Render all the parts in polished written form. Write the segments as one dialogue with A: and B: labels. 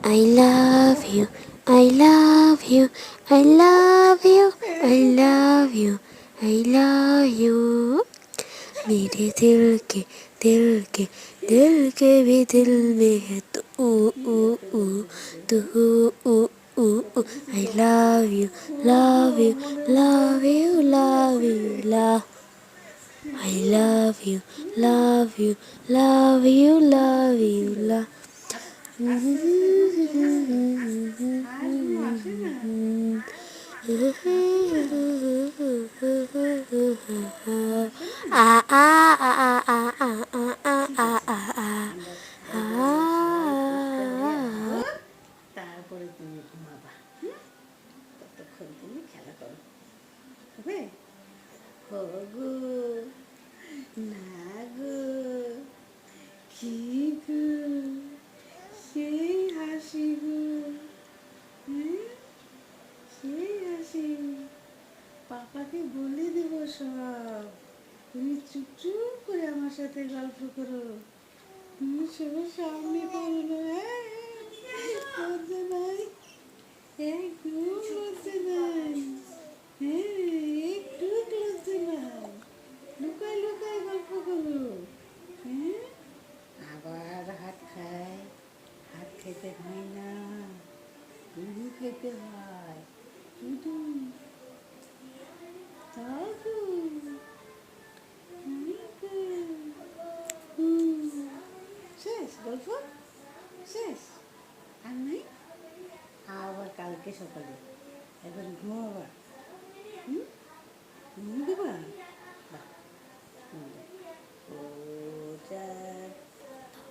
A: I love you, I love you, I love you, I love you, I love you। मेरे दिल के भी दिल में है तू तू I love you, love you, love you, love you, love। I love you, love you, love you, love you, love।
B: তারপরে তুমি ঘুমাবা। ততক্ষণ তুমি খেলা করো, হবে? গো না গো, কি গো, সেই হাসি গো, সেই হাসি। পাপাকে বলে দেব সব, তুমি চুপচুপ করে আমার সাথে গল্প করো, তুমি সবার সামনে করো না। লজ্জা নাই, একদম লজ্জা নাই, একটু লজ্জা নাই। লুকায় লুকায় গল্প করো, আবার হাত খায়, হাত খেতে হয় না, দুধু খেতে হয়, দুধু। তাও তো শেষ গল্প, শেষ আর নাই। আবার কালকে সকালে একবার ঘুমাবা, ঘুমিয়ে দেবা। বাহ, ওটা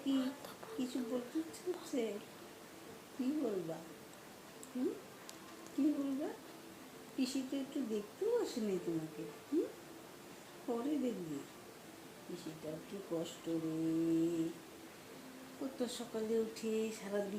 B: কি, কিছু বলতে ইচ্ছে হচ্ছে? কি বলবা? কি বলবা? পিসি তো একটু দেখতেও আসেনি তোমাকে, পরে দেখবি। পিসিটা কি কষ্ট রে, কত সকালে উঠে সারাদিন